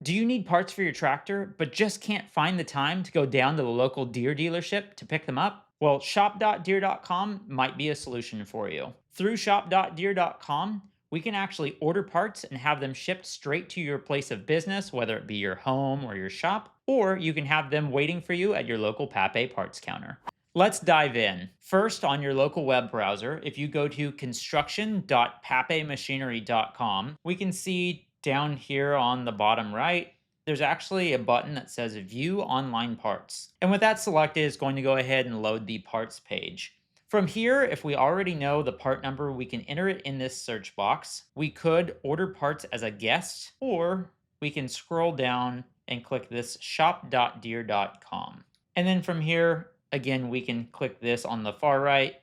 Do you need parts for your tractor, but just can't find the time to go down to the local Deere dealership to pick them up? Well, shop.deere.com might be a solution for you. Through shop.deere.com, we can actually order parts and have them shipped straight to your place of business, whether it be your home or your shop, or you can have them waiting for you at your local Papé parts counter. Let's dive in. First, on your local web browser, if you go to construction.papemachinery.com, we can see down here on the bottom right, there's actually a button that says View Online Parts. And with that selected, it's going to go ahead and load the parts page. From here, if we already know the part number, we can enter it in this search box. We could order parts as a guest, or we can scroll down and click this shop.deere.com. And then from here, again, we can click this on the far right,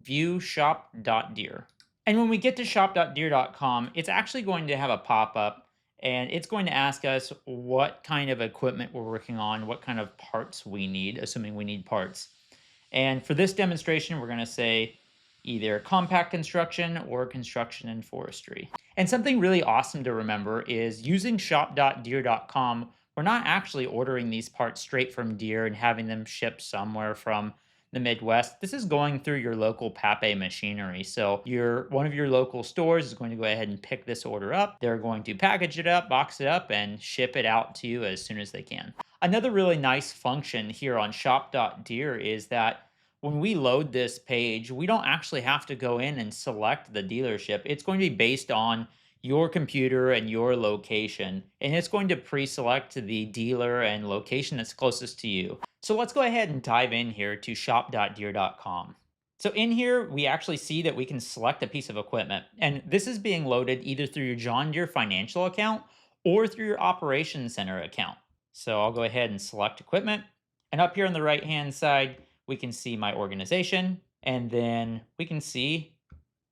view shop.deere. And when we get to shop.deere.com, it's actually going to have a pop-up and it's going to ask us what kind of equipment we're working on, what kind of parts we need, assuming we need parts. And for this demonstration, we're going to say either compact construction or construction and forestry. And something really awesome to remember is using shop.deere.com, we're not actually ordering these parts straight from Deere and having them shipped somewhere from the Midwest. This is going through your local Papé Machinery. So one of your local stores is going to go ahead and pick this order up. They're going to package it up, box it up, and ship it out to you as soon as they can. Another really nice function here on shop.deere is that when we load this page, we don't actually have to go in and select the dealership. It's going to be based on your computer and your location, and it's going to pre-select the dealer and location that's closest to you. So let's go ahead and dive in here to shop.deere.com. So in here, we actually see that we can select a piece of equipment, and this is being loaded either through your John Deere financial account or through your operations center account. So I'll go ahead and select equipment, and up here on the right-hand side, we can see my organization, and then we can see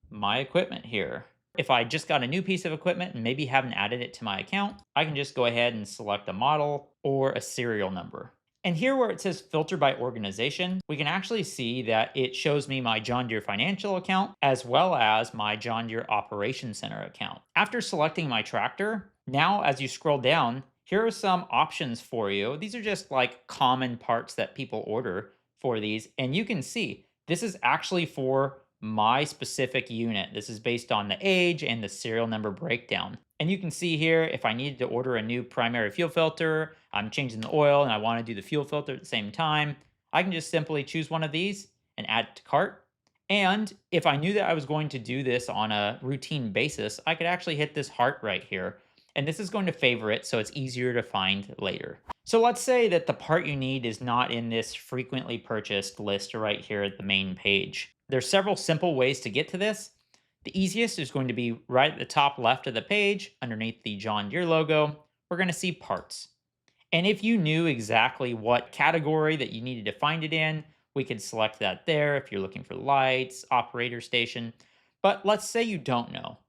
my equipment here. If I just got a new piece of equipment and maybe haven't added it to my account, I can just go ahead and select a model or a serial number. And here where it says filter by organization, we can actually see that it shows me my John Deere financial account as well as my John Deere Operations Center account. After selecting my tractor, now as you scroll down, here are some options for you. These are just like common parts that people order for these. And you can see this is actually for my specific unit. This is based on the age and the serial number breakdown. And you can see here, if I needed to order a new primary fuel filter, I'm changing the oil and I want to do the fuel filter at the same time, I can just simply choose one of these and add it to cart. And if I knew that I was going to do this on a routine basis, I could actually hit this heart right here. And this is going to favor it so it's easier to find later. So let's say that the part you need is not in this frequently purchased list right here at the main page. There's several simple ways to get to this. The easiest is going to be right at the top left of the page underneath the John Deere logo. We're going to see parts. And if you knew exactly what category that you needed to find it in, we could select that there if you're looking for lights, operator station. But let's say you don't know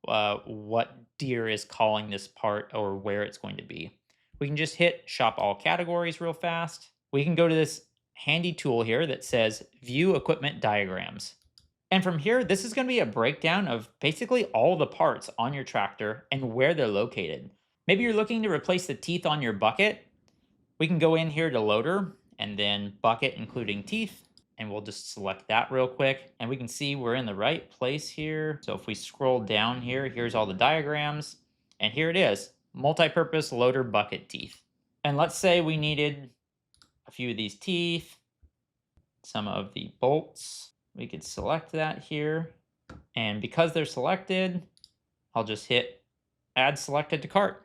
what Deere is calling this part or where it's going to be. We can just hit shop all categories real fast. We can go to this handy tool here that says view equipment diagrams. And from here, this is going to be a breakdown of basically all the parts on your tractor and where they're located. Maybe you're looking to replace the teeth on your bucket. We can go in here to loader and then bucket including teeth. And we'll just select that real quick. And we can see we're in the right place here. So if we scroll down here, here's all the diagrams. And here it is, multi-purpose loader bucket teeth. And let's say we needed a few of these teeth, some of the bolts. We could select that here. And because they're selected, I'll just hit add selected to cart.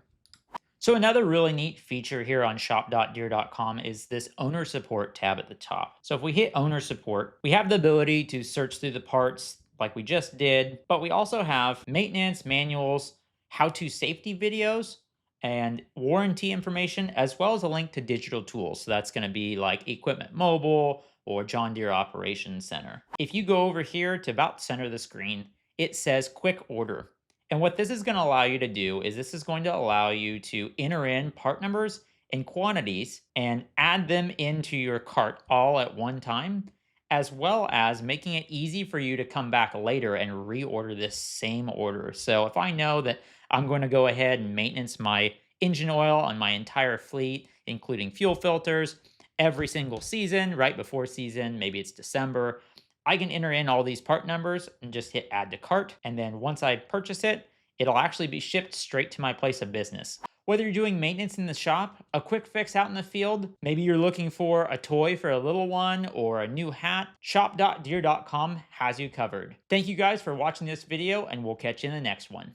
So another really neat feature here on shop.deere.com is this owner support tab at the top. So if we hit owner support, we have the ability to search through the parts like we just did, but we also have maintenance manuals, how-to safety videos, and warranty information, as well as a link to digital tools. So that's going to be like Equipment Mobile or John Deere Operations Center. If you go over here to about the center of the screen, it says quick order. And what this is going to allow you to do is this is going to allow you to enter in part numbers and quantities and add them into your cart all at one time, as well as making it easy for you to come back later and reorder this same order. So if I know that I'm going to go ahead and maintenance my engine oil on my entire fleet, including fuel filters, every single season, right before season, maybe it's December. I can enter in all these part numbers and just hit add to cart. And then once I purchase it, it'll actually be shipped straight to my place of business. Whether you're doing maintenance in the shop, a quick fix out in the field, maybe you're looking for a toy for a little one or a new hat, shop.deere.com has you covered. Thank you guys for watching this video, and we'll catch you in the next one.